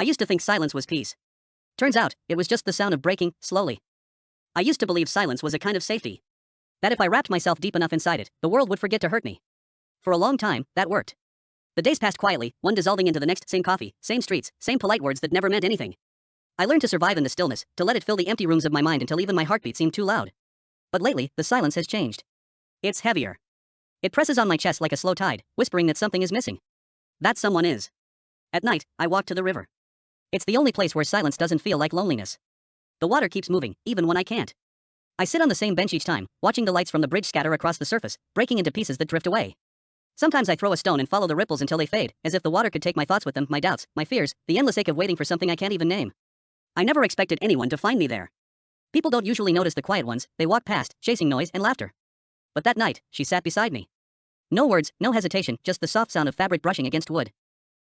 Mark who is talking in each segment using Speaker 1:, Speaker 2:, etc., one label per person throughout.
Speaker 1: I used to think silence was peace. Turns out, it was just the sound of breaking, slowly. I used to believe silence was a kind of safety. That if I wrapped myself deep enough inside it, the world would forget to hurt me. For a long time, that worked. The days passed quietly, one dissolving into the next, same coffee, same streets, same polite words that never meant anything. I learned to survive in the stillness, to let it fill the empty rooms of my mind until even my heartbeat seemed too loud. But lately, the silence has changed. It's heavier. It presses on my chest like a slow tide, whispering that something is missing. That someone is. At night, I walk to the river. It's the only place where silence doesn't feel like loneliness. The water keeps moving, even when I can't. I sit on the same bench each time, watching the lights from the bridge scatter across the surface, breaking into pieces that drift away. Sometimes I throw a stone and follow the ripples until they fade, as if the water could take my thoughts with them, my doubts, my fears, the endless ache of waiting for something I can't even name. I never expected anyone to find me there. People don't usually notice the quiet ones, they walk past, chasing noise and laughter. But that night, she sat beside me. No words, no hesitation, just the soft sound of fabric brushing against wood.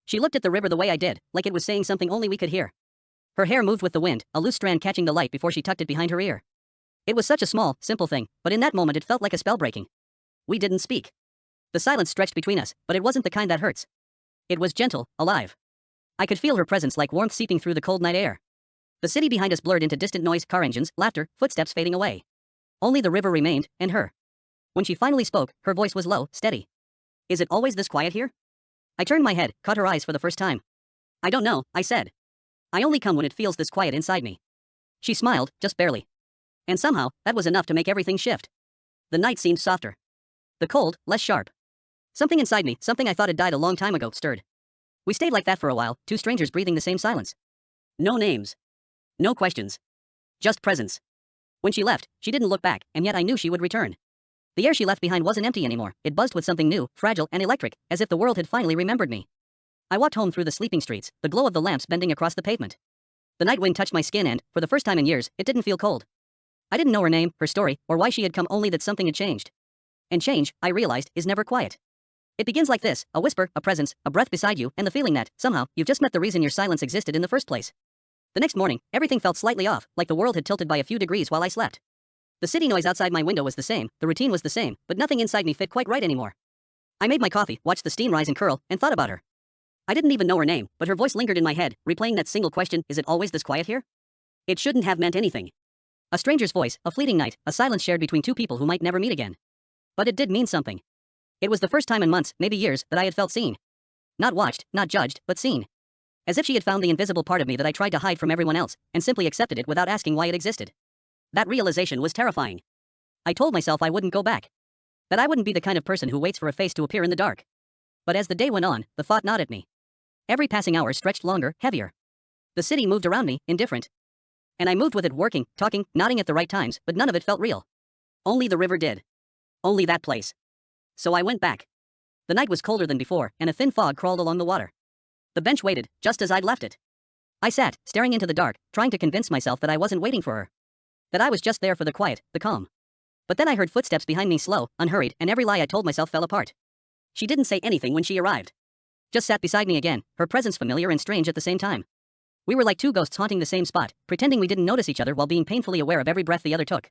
Speaker 1: She looked at the river the way I did, like it was saying something only we could hear. Her hair moved with the wind, a loose strand catching the light before she tucked it behind her ear. It was such a small, simple thing, but in that moment it felt like a spell breaking. We didn't speak. The silence stretched between us, but it wasn't the kind that hurts. It was gentle, alive. I could feel her presence like warmth seeping through the cold night air. The city behind us blurred into distant noise, car engines, laughter, footsteps fading away. Only the river remained, and her. When she finally spoke, her voice was low, steady. Is it always this quiet here? I turned my head, caught her eyes for the first time. I don't know, I said. I only come when it feels this quiet inside me. She smiled, just barely. And somehow, that was enough to make everything shift. The night seemed softer. The cold, less sharp. Something inside me, something I thought had died a long time ago, stirred. We stayed like that for a while, two strangers breathing the same silence. No names. No questions. Just presence. When she left, she didn't look back, and yet I knew she would return. The air she left behind wasn't empty anymore, it buzzed with something new, fragile and electric, as if the world had finally remembered me. I walked home through the sleeping streets, the glow of the lamps bending across the pavement. The night wind touched my skin and, for the first time in years, it didn't feel cold. I didn't know her name, her story, or why she had come, only that something had changed. And change, I realized, is never quiet. It begins like this, a whisper, a presence, a breath beside you, and the feeling that, somehow, you've just met the reason your silence existed in the first place. The next morning, everything felt slightly off, like the world had tilted by a few degrees while I slept. The city noise outside my window was the same, the routine was the same, but nothing inside me fit quite right anymore. I made my coffee, watched the steam rise and curl, and thought about her. I didn't even know her name, but her voice lingered in my head, replaying that single question, is it always this quiet here? It shouldn't have meant anything. A stranger's voice, a fleeting night, a silence shared between two people who might never meet again. But it did mean something. It was the first time in months, maybe years, that I had felt seen. Not watched, not judged, but seen. As if she had found the invisible part of me that I tried to hide from everyone else, and simply accepted it without asking why it existed. That realization was terrifying. I told myself I wouldn't go back. That I wouldn't be the kind of person who waits for a face to appear in the dark. But as the day went on, the thought gnawed at me. Every passing hour stretched longer, heavier. The city moved around me, indifferent. And I moved with it, working, talking, nodding at the right times, but none of it felt real. Only the river did. Only that place. So I went back. The night was colder than before, and a thin fog crawled along the water. The bench waited, just as I'd left it. I sat, staring into the dark, trying to convince myself that I wasn't waiting for her. That I was just there for the quiet, the calm. But then I heard footsteps behind me, slow, unhurried, and every lie I told myself fell apart. She didn't say anything when she arrived. Just sat beside me again, her presence familiar and strange at the same time. We were like two ghosts haunting the same spot, pretending we didn't notice each other while being painfully aware of every breath the other took.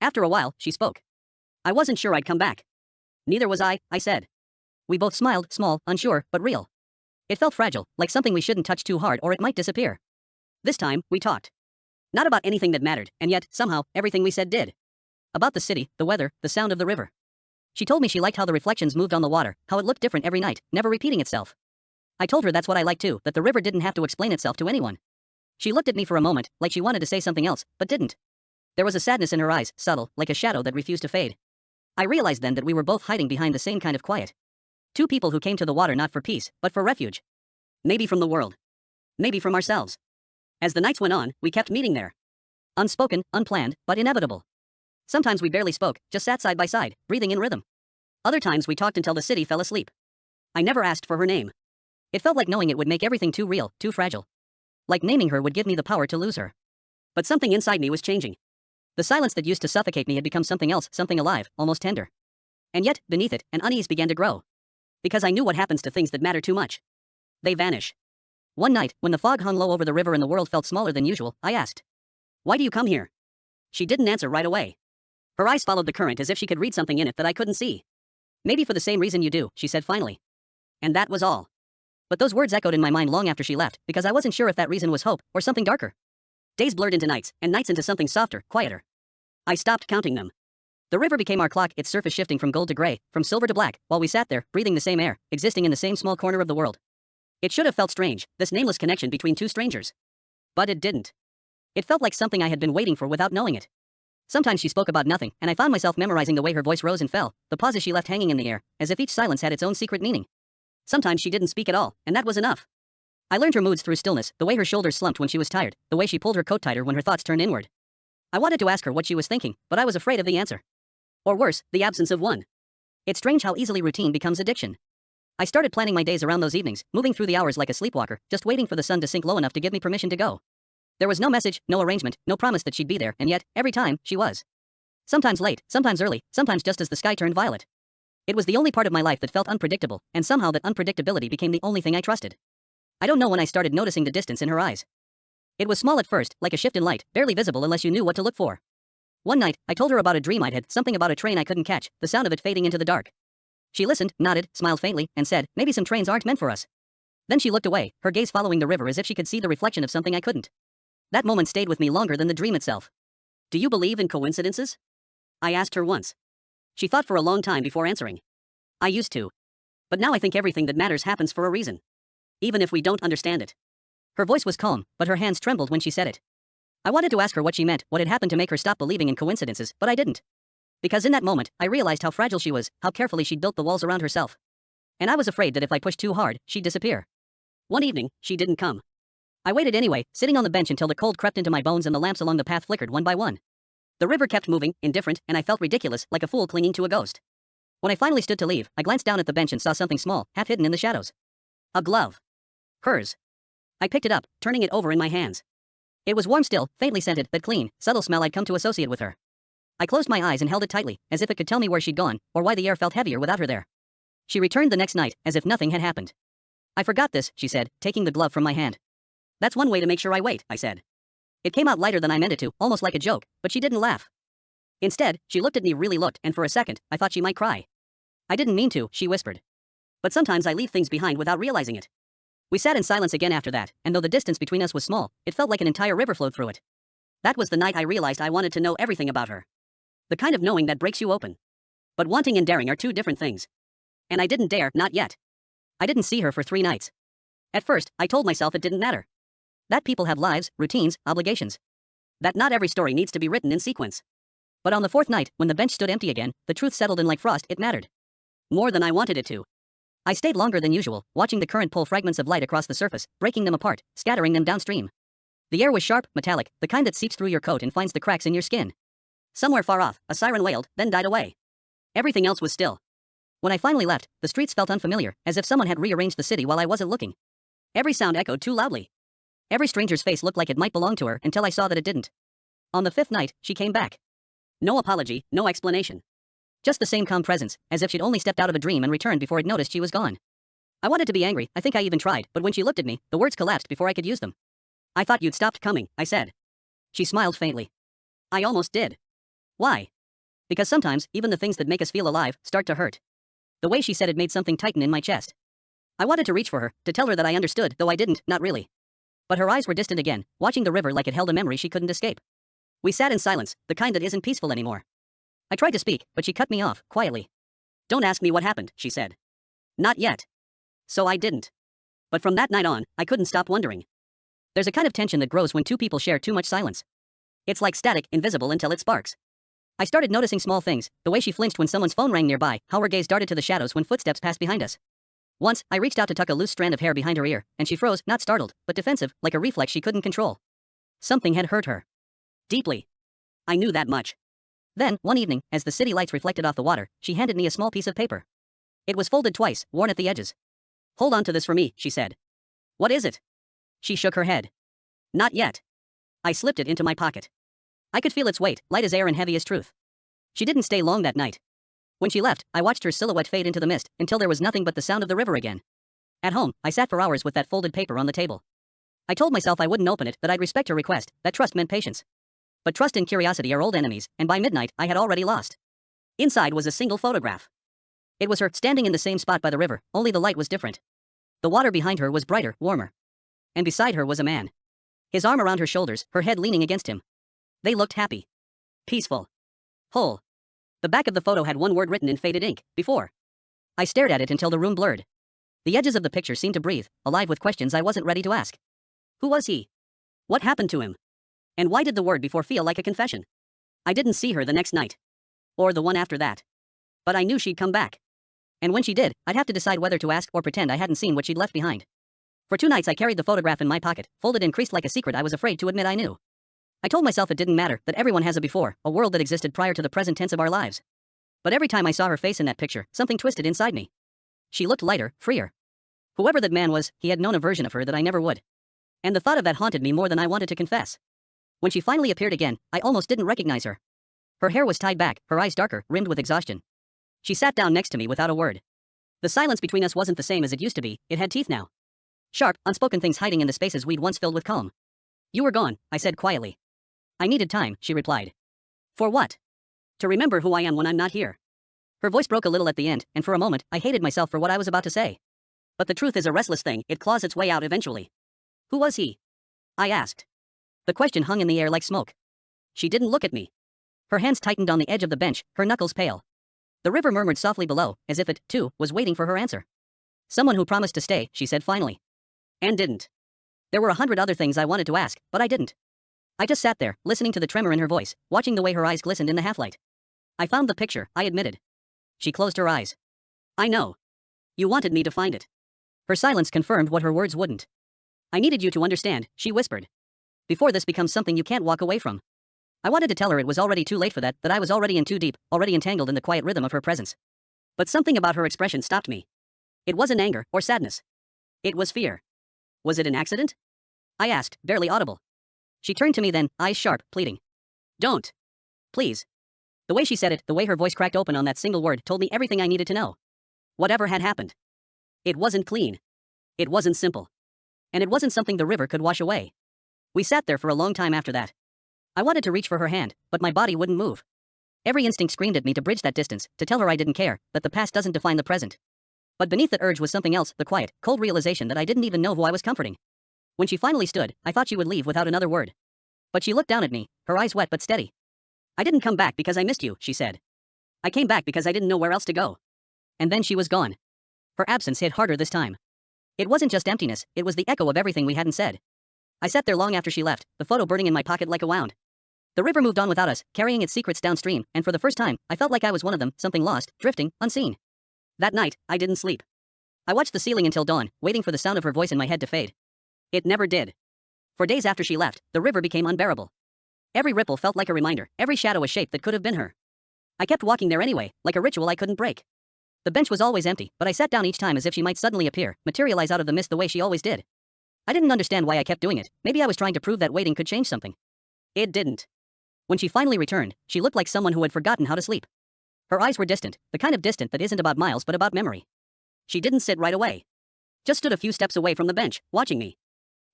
Speaker 1: After a while, she spoke. I wasn't sure I'd come back. Neither was I said. We both smiled, small, unsure, but real. It felt fragile, like something we shouldn't touch too hard or it might disappear. This time, we talked. Not about anything that mattered, and yet, somehow, everything we said did. About the city, the weather, the sound of the river. She told me she liked how the reflections moved on the water, how it looked different every night, never repeating itself. I told her that's what I liked too, that the river didn't have to explain itself to anyone. She looked at me for a moment, like she wanted to say something else, but didn't. There was a sadness in her eyes, subtle, like a shadow that refused to fade. I realized then that we were both hiding behind the same kind of quiet. Two people who came to the water not for peace, but for refuge. Maybe from the world. Maybe from ourselves. As the nights went on, we kept meeting there. Unspoken, unplanned, but inevitable. Sometimes we barely spoke, just sat side by side, breathing in rhythm. Other times we talked until the city fell asleep. I never asked for her name. It felt like knowing it would make everything too real, too fragile. Like naming her would give me the power to lose her. But something inside me was changing. The silence that used to suffocate me had become something else, something alive, almost tender. And yet, beneath it, an unease began to grow. Because I knew what happens to things that matter too much. They vanish. One night, when the fog hung low over the river and the world felt smaller than usual, I asked, "Why do you come here?" She didn't answer right away. Her eyes followed the current as if she could read something in it that I couldn't see. "Maybe for the same reason you do," she said finally. And that was all. But those words echoed in my mind long after she left, because I wasn't sure if that reason was hope or something darker. Days blurred into nights, and nights into something softer, quieter. I stopped counting them. The river became our clock, its surface shifting from gold to gray, from silver to black, while we sat there, breathing the same air, existing in the same small corner of the world. It should have felt strange, this nameless connection between two strangers. But it didn't. It felt like something I had been waiting for without knowing it. Sometimes she spoke about nothing, and I found myself memorizing the way her voice rose and fell, the pauses she left hanging in the air, as if each silence had its own secret meaning. Sometimes she didn't speak at all, and that was enough. I learned her moods through stillness, the way her shoulders slumped when she was tired, the way she pulled her coat tighter when her thoughts turned inward. I wanted to ask her what she was thinking, but I was afraid of the answer. Or worse, the absence of one. It's strange how easily routine becomes addiction. I started planning my days around those evenings, moving through the hours like a sleepwalker, just waiting for the sun to sink low enough to give me permission to go. There was no message, no arrangement, no promise that she'd be there, and yet, every time, she was. Sometimes late, sometimes early, sometimes just as the sky turned violet. It was the only part of my life that felt unpredictable, and somehow that unpredictability became the only thing I trusted. I don't know when I started noticing the distance in her eyes. It was small at first, like a shift in light, barely visible unless you knew what to look for. One night, I told her about a dream I'd had, something about a train I couldn't catch, the sound of it fading into the dark. She listened, nodded, smiled faintly, and said, maybe some trains aren't meant for us. Then she looked away, her gaze following the river as if she could see the reflection of something I couldn't. That moment stayed with me longer than the dream itself. Do you believe in coincidences? I asked her once. She thought for a long time before answering. I used to. But now I think everything that matters happens for a reason. Even if we don't understand it. Her voice was calm, but her hands trembled when she said it. I wanted to ask her what she meant, what had happened to make her stop believing in coincidences, but I didn't. Because in that moment, I realized how fragile she was, how carefully she'd built the walls around herself. And I was afraid that if I pushed too hard, she'd disappear. One evening, she didn't come. I waited anyway, sitting on the bench until the cold crept into my bones and the lamps along the path flickered one by one. The river kept moving, indifferent, and I felt ridiculous, like a fool clinging to a ghost. When I finally stood to leave, I glanced down at the bench and saw something small, half hidden in the shadows. A glove. Hers. I picked it up, turning it over in my hands. It was warm still, faintly scented, that clean, subtle smell I'd come to associate with her. I closed my eyes and held it tightly, as if it could tell me where she'd gone, or why the air felt heavier without her there. She returned the next night, as if nothing had happened. I forgot this, she said, taking the glove from my hand. That's one way to make sure I wait, I said. It came out lighter than I meant it to, almost like a joke, but she didn't laugh. Instead, she looked at me, really looked, and for a second, I thought she might cry. I didn't mean to, she whispered. But sometimes I leave things behind without realizing it. We sat in silence again after that, and though the distance between us was small, it felt like an entire river flowed through it. That was the night I realized I wanted to know everything about her. The kind of knowing that breaks you open. But wanting and daring are two different things. And I didn't dare, not yet. I didn't see her for 3 nights. At first, I told myself it didn't matter. That people have lives, routines, obligations. That not every story needs to be written in sequence. But on the 4th night, when the bench stood empty again, the truth settled in like frost, it mattered. More than I wanted it to. I stayed longer than usual, watching the current pull fragments of light across the surface, breaking them apart, scattering them downstream. The air was sharp, metallic, the kind that seeps through your coat and finds the cracks in your skin. Somewhere far off, a siren wailed, then died away. Everything else was still. When I finally left, the streets felt unfamiliar, as if someone had rearranged the city while I wasn't looking. Every sound echoed too loudly. Every stranger's face looked like it might belong to her until I saw that it didn't. On the 5th night, she came back. No apology, no explanation. Just the same calm presence, as if she'd only stepped out of a dream and returned before it noticed she was gone. I wanted to be angry, I think I even tried, but when she looked at me, the words collapsed before I could use them. I thought you'd stopped coming, I said. She smiled faintly. I almost did. Why? Because sometimes, even the things that make us feel alive, start to hurt. The way she said it made something tighten in my chest. I wanted to reach for her, to tell her that I understood, though I didn't, not really. But her eyes were distant again, watching the river like it held a memory she couldn't escape. We sat in silence, the kind that isn't peaceful anymore. I tried to speak, but she cut me off, quietly. Don't ask me what happened, she said. Not yet. So I didn't. But from that night on, I couldn't stop wondering. There's a kind of tension that grows when two people share too much silence. It's like static, invisible until it sparks. I started noticing small things, the way she flinched when someone's phone rang nearby, how her gaze darted to the shadows when footsteps passed behind us. Once, I reached out to tuck a loose strand of hair behind her ear, and she froze, not startled, but defensive, like a reflex she couldn't control. Something had hurt her. Deeply. I knew that much. Then, one evening, as the city lights reflected off the water, she handed me a small piece of paper. It was folded twice, worn at the edges. Hold on to this for me, she said. What is it? She shook her head. Not yet. I slipped it into my pocket. I could feel its weight, light as air and heavy as truth. She didn't stay long that night. When she left, I watched her silhouette fade into the mist, until there was nothing but the sound of the river again. At home, I sat for hours with that folded paper on the table. I told myself I wouldn't open it, that I'd respect her request, that trust meant patience. But trust and curiosity are old enemies, and by midnight, I had already lost. Inside was a single photograph. It was her, standing in the same spot by the river, only the light was different. The water behind her was brighter, warmer. And beside her was a man. His arm around her shoulders, her head leaning against him. They looked happy. Peaceful. Whole. The back of the photo had one word written in faded ink, before. I stared at it until the room blurred. The edges of the picture seemed to breathe, alive with questions I wasn't ready to ask. Who was he? What happened to him? And why did the word before feel like a confession? I didn't see her the next night. Or the one after that. But I knew she'd come back. And when she did, I'd have to decide whether to ask or pretend I hadn't seen what she'd left behind. For 2 nights I carried the photograph in my pocket, folded and creased like a secret I was afraid to admit I knew. I told myself it didn't matter, that everyone has a before, a world that existed prior to the present tense of our lives. But every time I saw her face in that picture, something twisted inside me. She looked lighter, freer. Whoever that man was, he had known a version of her that I never would. And the thought of that haunted me more than I wanted to confess. When she finally appeared again, I almost didn't recognize her. Her hair was tied back, her eyes darker, rimmed with exhaustion. She sat down next to me without a word. The silence between us wasn't the same as it used to be, it had teeth now. Sharp, unspoken things hiding in the spaces we'd once filled with calm. You were gone, I said quietly. I needed time, she replied. For what? To remember who I am when I'm not here. Her voice broke a little at the end, and for a moment, I hated myself for what I was about to say. But the truth is a restless thing, it claws its way out eventually. Who was he? I asked. The question hung in the air like smoke. She didn't look at me. Her hands tightened on the edge of the bench, her knuckles pale. The river murmured softly below, as if it, too, was waiting for her answer. Someone who promised to stay, she said finally. And didn't. There were 100 other things I wanted to ask, but I didn't. I just sat there, listening to the tremor in her voice, watching the way her eyes glistened in the half-light. I found the picture, I admitted. She closed her eyes. I know. You wanted me to find it. Her silence confirmed what her words wouldn't. I needed you to understand, she whispered. Before this becomes something you can't walk away from. I wanted to tell her it was already too late for that I was already in too deep, already entangled in the quiet rhythm of her presence. But something about her expression stopped me. It wasn't anger or sadness. It was fear. Was it an accident? I asked, barely audible. She turned to me then, eyes sharp, pleading. Don't. Please. The way she said it, the way her voice cracked open on that single word, told me everything I needed to know. Whatever had happened. It wasn't clean. It wasn't simple. And it wasn't something the river could wash away. We sat there for a long time after that. I wanted to reach for her hand, but my body wouldn't move. Every instinct screamed at me to bridge that distance, to tell her I didn't care, that the past doesn't define the present. But beneath that urge was something else, the quiet, cold realization that I didn't even know who I was comforting. When she finally stood, I thought she would leave without another word. But she looked down at me, her eyes wet but steady. I didn't come back because I missed you, she said. I came back because I didn't know where else to go. And then she was gone. Her absence hit harder this time. It wasn't just emptiness, it was the echo of everything we hadn't said. I sat there long after she left, the photo burning in my pocket like a wound. The river moved on without us, carrying its secrets downstream, and for the first time, I felt like I was one of them, something lost, drifting, unseen. That night, I didn't sleep. I watched the ceiling until dawn, waiting for the sound of her voice in my head to fade. It never did. For days after she left, the river became unbearable. Every ripple felt like a reminder, every shadow a shape that could have been her. I kept walking there anyway, like a ritual I couldn't break. The bench was always empty, but I sat down each time as if she might suddenly appear, materialize out of the mist the way she always did. I didn't understand why I kept doing it, maybe I was trying to prove that waiting could change something. It didn't. When she finally returned, she looked like someone who had forgotten how to sleep. Her eyes were distant, the kind of distant that isn't about miles but about memory. She didn't sit right away. Just stood a few steps away from the bench, watching me.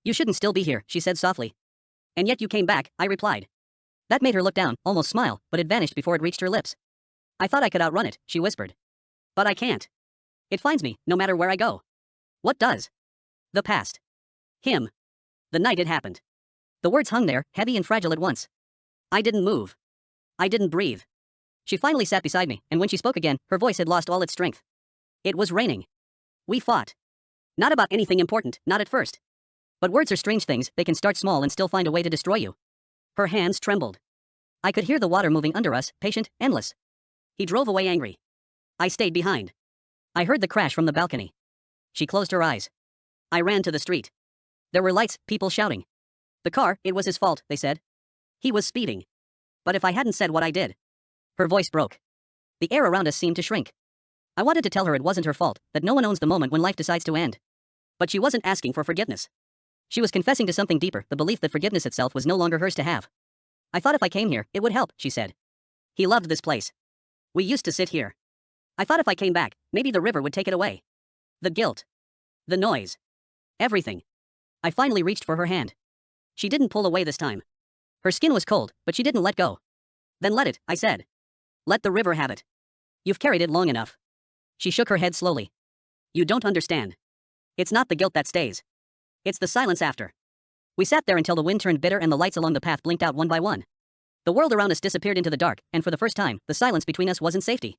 Speaker 1: You shouldn't still be here, she said softly. And yet you came back, I replied. That made her look down, almost smile, but it vanished before it reached her lips. I thought I could outrun it, she whispered. But I can't. It finds me, no matter where I go. What does? The past. Him. The night it happened. The words hung there, heavy and fragile at once. I didn't move. I didn't breathe. She finally sat beside me, and when she spoke again, her voice had lost all its strength. It was raining. We fought. Not about anything important, not at first. But words are strange things, they can start small and still find a way to destroy you. Her hands trembled. I could hear the water moving under us, patient, endless. He drove away angry. I stayed behind. I heard the crash from the balcony. She closed her eyes. I ran to the street. There were lights, people shouting. The car, it was his fault, they said. He was speeding. But if I hadn't said what I did. Her voice broke. The air around us seemed to shrink. I wanted to tell her it wasn't her fault, that no one owns the moment when life decides to end. But she wasn't asking for forgiveness. She was confessing to something deeper, the belief that forgiveness itself was no longer hers to have. I thought if I came here, it would help, she said. He loved this place. We used to sit here. I thought if I came back, maybe the river would take it away. The guilt. The noise. Everything. I finally reached for her hand. She didn't pull away this time. Her skin was cold, but she didn't let go. Then let it, I said. Let the river have it. You've carried it long enough. She shook her head slowly. You don't understand. It's not the guilt that stays. It's the silence after. We sat there until the wind turned bitter and the lights along the path blinked out one by one. The world around us disappeared into the dark, and for the first time, the silence between us wasn't safety.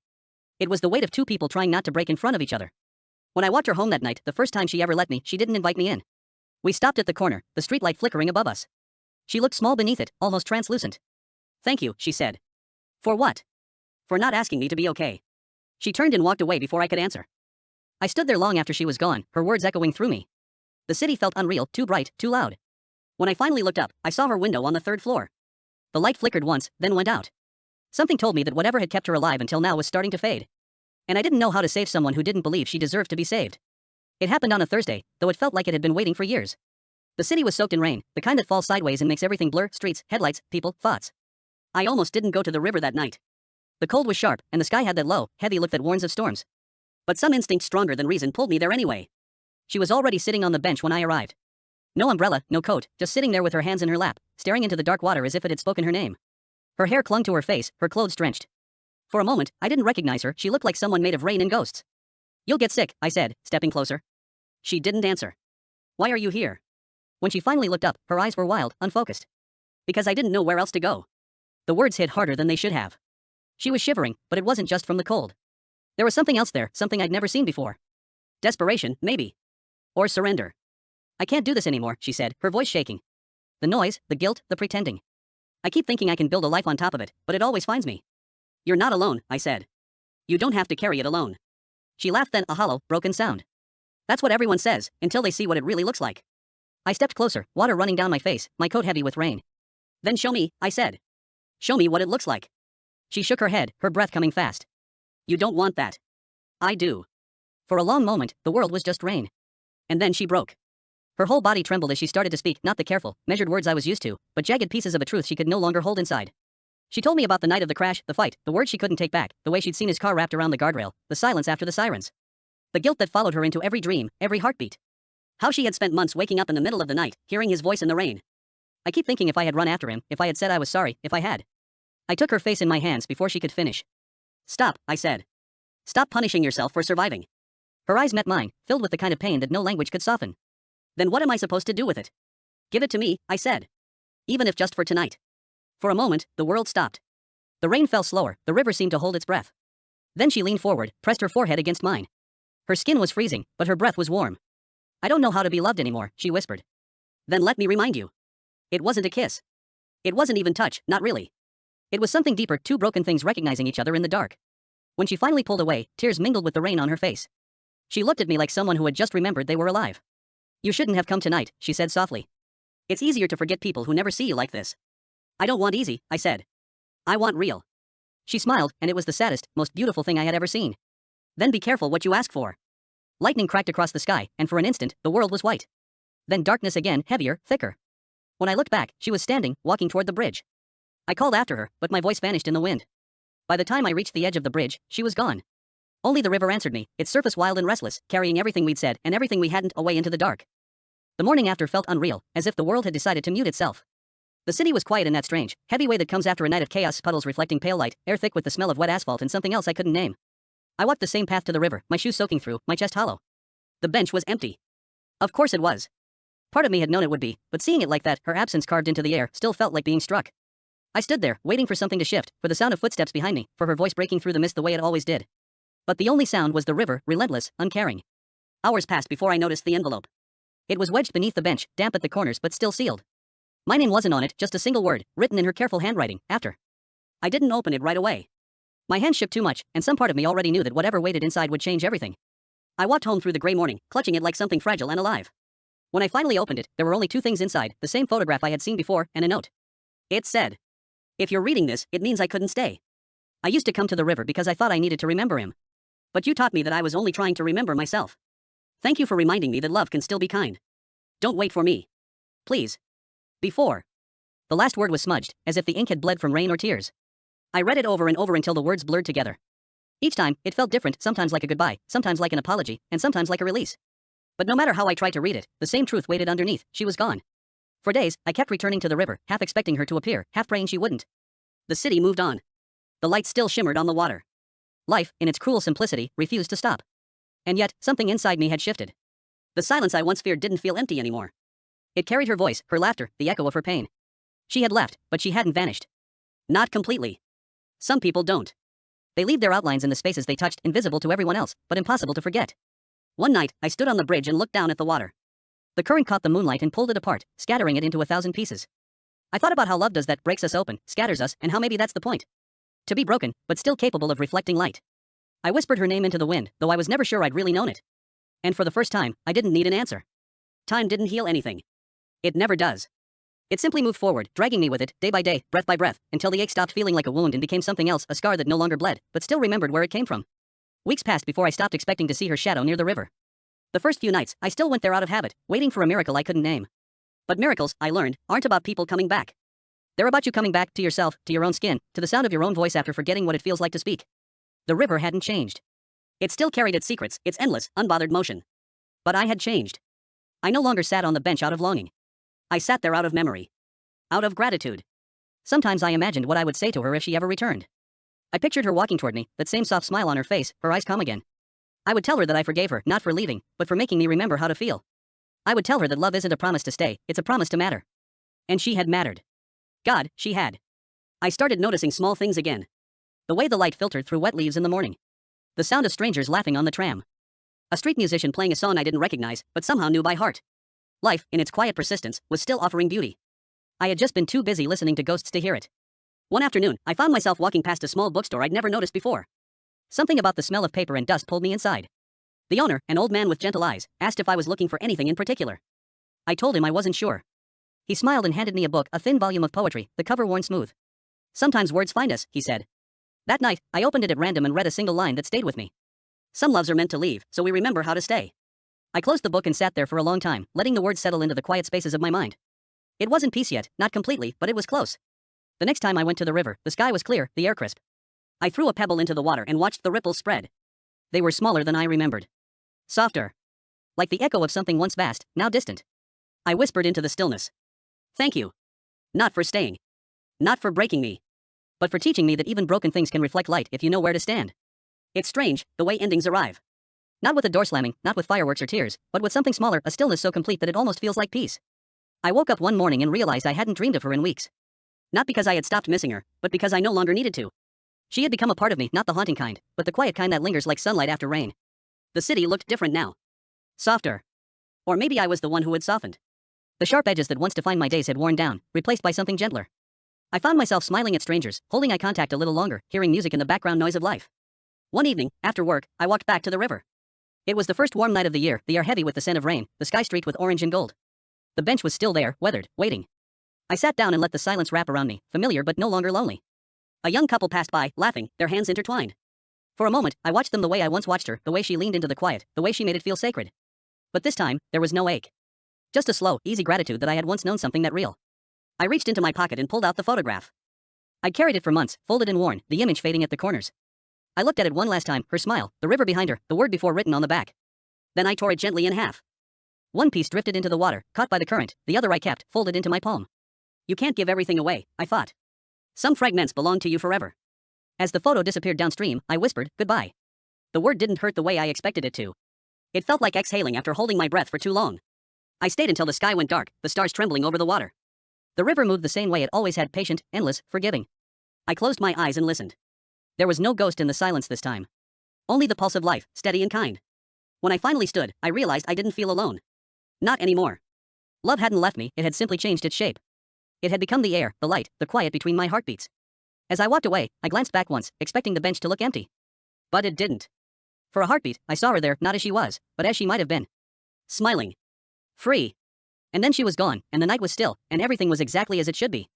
Speaker 1: It was the weight of two people trying not to break in front of each other. When I walked her home that night, the first time she ever let me, she didn't invite me in. We stopped at the corner, the streetlight flickering above us. She looked small beneath it, almost translucent. "Thank you," she said. "For what?" "For not asking me to be okay." She turned and walked away before I could answer. I stood there long after she was gone, her words echoing through me. The city felt unreal, too bright, too loud. When I finally looked up, I saw her window on the third floor. The light flickered once, then went out. Something told me that whatever had kept her alive until now was starting to fade. And I didn't know how to save someone who didn't believe she deserved to be saved. It happened on a Thursday, though it felt like it had been waiting for years. The city was soaked in rain, the kind that falls sideways and makes everything blur: streets, headlights, people, thoughts. I almost didn't go to the river that night. The cold was sharp, and the sky had that low, heavy look that warns of storms. But some instinct stronger than reason pulled me there anyway. She was already sitting on the bench when I arrived. No umbrella, no coat, just sitting there with her hands in her lap, staring into the dark water as if it had spoken her name. Her hair clung to her face, her clothes drenched. For a moment, I didn't recognize her. She looked like someone made of rain and ghosts. "You'll get sick," I said, stepping closer. She didn't answer. "Why are you here?" When she finally looked up, her eyes were wild, unfocused. "Because I didn't know where else to go." The words hit harder than they should have. She was shivering, but it wasn't just from the cold. There was something else there, something I'd never seen before. Desperation, maybe. Or surrender. "I can't do this anymore," she said, her voice shaking. "The noise, the guilt, the pretending. I keep thinking I can build a life on top of it, but it always finds me." "You're not alone," I said. "You don't have to carry it alone." She laughed, then a hollow, broken sound. "That's what everyone says, until they see what it really looks like." I stepped closer, water running down my face, my coat heavy with rain. "Then show me," I said. "Show me what it looks like." She shook her head, her breath coming fast. "You don't want that." "I do." For a long moment, the world was just rain. And then she broke. Her whole body trembled as she started to speak, not the careful, measured words I was used to, but jagged pieces of a truth she could no longer hold inside. She told me about the night of the crash, the fight, the words she couldn't take back, the way she'd seen his car wrapped around the guardrail, the silence after the sirens. The guilt that followed her into every dream, every heartbeat. How she had spent months waking up in the middle of the night, hearing his voice in the rain. I keep thinking if I had run after him, if I had said I was sorry, if I had. I took her face in my hands before she could finish. "Stop," I said. "Stop punishing yourself for surviving." Her eyes met mine, filled with the kind of pain that no language could soften. "Then what am I supposed to do with it?" "Give it to me," I said. "Even if just for tonight." For a moment, the world stopped. The rain fell slower, the river seemed to hold its breath. Then she leaned forward, pressed her forehead against mine. Her skin was freezing, but her breath was warm. "I don't know how to be loved anymore," she whispered. "Then let me remind you. It wasn't a kiss. It wasn't even touch, not really. It was something deeper, two broken things recognizing each other in the dark." When she finally pulled away, tears mingled with the rain on her face. She looked at me like someone who had just remembered they were alive. "You shouldn't have come tonight," she said softly. "It's easier to forget people who never see you like this." "I don't want easy," I said. "I want real." She smiled, and it was the saddest, most beautiful thing I had ever seen. "Then be careful what you ask for." Lightning cracked across the sky, and for an instant, the world was white. Then darkness again, heavier, thicker. When I looked back, she was standing, walking toward the bridge. I called after her, but my voice vanished in the wind. By the time I reached the edge of the bridge, she was gone. Only the river answered me, its surface wild and restless, carrying everything we'd said and everything we hadn't away into the dark. The morning after felt unreal, as if the world had decided to mute itself. The city was quiet in that strange, heavy way that comes after a night of chaos, puddles reflecting pale light, air thick with the smell of wet asphalt and something else I couldn't name. I walked the same path to the river, my shoes soaking through, my chest hollow. The bench was empty. Of course it was. Part of me had known it would be, but seeing it like that, her absence carved into the air, still felt like being struck. I stood there, waiting for something to shift, for the sound of footsteps behind me, for her voice breaking through the mist the way it always did. But the only sound was the river, relentless, uncaring. Hours passed before I noticed the envelope. It was wedged beneath the bench, damp at the corners but still sealed. My name wasn't on it, just a single word, written in her careful handwriting, "After." I didn't open it right away. My hands shook too much, and some part of me already knew that whatever waited inside would change everything. I walked home through the gray morning, clutching it like something fragile and alive. When I finally opened it, there were only two things inside, the same photograph I had seen before, and a note. It said, "If you're reading this, it means I couldn't stay. I used to come to the river because I thought I needed to remember him. But you taught me that I was only trying to remember myself. Thank you for reminding me that love can still be kind. Don't wait for me. Please. Before." The last word was smudged, as if the ink had bled from rain or tears. I read it over and over until the words blurred together. Each time, it felt different, sometimes like a goodbye, sometimes like an apology, and sometimes like a release. But no matter how I tried to read it, the same truth waited underneath: she was gone. For days, I kept returning to the river, half expecting her to appear, half praying she wouldn't. The city moved on. The lights still shimmered on the water. Life, in its cruel simplicity, refused to stop. And yet, something inside me had shifted. The silence I once feared didn't feel empty anymore. It carried her voice, her laughter, the echo of her pain. She had left, but she hadn't vanished. Not completely. Some people don't. They leave their outlines in the spaces they touched, invisible to everyone else, but impossible to forget. One night, I stood on the bridge and looked down at the water. The current caught the moonlight and pulled it apart, scattering it into 1,000 pieces. I thought about how love does that, breaks us open, scatters us, and how maybe that's the point. To be broken, but still capable of reflecting light. I whispered her name into the wind, though I was never sure I'd really known it. And for the first time, I didn't need an answer. Time didn't heal anything. It never does. It simply moved forward, dragging me with it, day by day, breath by breath, until the ache stopped feeling like a wound and became something else, a scar that no longer bled, but still remembered where it came from. Weeks passed before I stopped expecting to see her shadow near the river. The first few nights, I still went there out of habit, waiting for a miracle I couldn't name. But miracles, I learned, aren't about people coming back. They're about you coming back to yourself, to your own skin, to the sound of your own voice after forgetting what it feels like to speak. The river hadn't changed. It still carried its secrets, its endless, unbothered motion. But I had changed. I no longer sat on the bench out of longing. I sat there out of memory. Out of gratitude. Sometimes I imagined what I would say to her if she ever returned. I pictured her walking toward me, that same soft smile on her face, her eyes calm again. I would tell her that I forgave her, not for leaving, but for making me remember how to feel. I would tell her that love isn't a promise to stay, it's a promise to matter. And she had mattered. God, she had. I started noticing small things again. The way the light filtered through wet leaves in the morning. The sound of strangers laughing on the tram. A street musician playing a song I didn't recognize, but somehow knew by heart. Life, in its quiet persistence, was still offering beauty. I had just been too busy listening to ghosts to hear it. One afternoon, I found myself walking past a small bookstore I'd never noticed before. Something about the smell of paper and dust pulled me inside. The owner, an old man with gentle eyes, asked if I was looking for anything in particular. I told him I wasn't sure. He smiled and handed me a book, a thin volume of poetry, the cover worn smooth. Sometimes words find us, he said. That night, I opened it at random and read a single line that stayed with me. Some loves are meant to leave, so we remember how to stay. I closed the book and sat there for a long time, letting the words settle into the quiet spaces of my mind. It wasn't peace yet, not completely, but it was close. The next time I went to the river, the sky was clear, the air crisp. I threw a pebble into the water and watched the ripples spread. They were smaller than I remembered. Softer. Like the echo of something once vast, now distant. I whispered into the stillness. Thank you. Not for staying. Not for breaking me. But for teaching me that even broken things can reflect light if you know where to stand. It's strange, the way endings arrive. Not with a door slamming, not with fireworks or tears, but with something smaller, a stillness so complete that it almost feels like peace. I woke up one morning and realized I hadn't dreamed of her in weeks. Not because I had stopped missing her, but because I no longer needed to. She had become a part of me, not the haunting kind, but the quiet kind that lingers like sunlight after rain. The city looked different now. Softer. Or maybe I was the one who had softened. The sharp edges that once defined my days had worn down, replaced by something gentler. I found myself smiling at strangers, holding eye contact a little longer, hearing music in the background noise of life. One evening, after work, I walked back to the river. It was the first warm night of the year, the air heavy with the scent of rain, the sky streaked with orange and gold. The bench was still there, weathered, waiting. I sat down and let the silence wrap around me, familiar but no longer lonely. A young couple passed by, laughing, their hands intertwined. For a moment, I watched them the way I once watched her, the way she leaned into the quiet, the way she made it feel sacred. But this time, there was no ache. Just a slow, easy gratitude that I had once known something that real. I reached into my pocket and pulled out the photograph. I'd carried it for months, folded and worn, the image fading at the corners. I looked at it one last time, her smile, the river behind her, the word before written on the back. Then I tore it gently in half. One piece drifted into the water, caught by the current, the other I kept, folded into my palm. You can't give everything away, I thought. Some fragments belong to you forever. As the photo disappeared downstream, I whispered, goodbye. The word didn't hurt the way I expected it to. It felt like exhaling after holding my breath for too long. I stayed until the sky went dark, the stars trembling over the water. The river moved the same way it always had, patient, endless, forgiving. I closed my eyes and listened. There was no ghost in the silence this time. Only the pulse of life, steady and kind. When I finally stood, I realized I didn't feel alone. Not anymore. Love hadn't left me, it had simply changed its shape. It had become the air, the light, the quiet between my heartbeats. As I walked away, I glanced back once, expecting the bench to look empty. But it didn't. For a heartbeat, I saw her there, not as she was, but as she might have been. Smiling. Free. And then she was gone, and the night was still, and everything was exactly as it should be.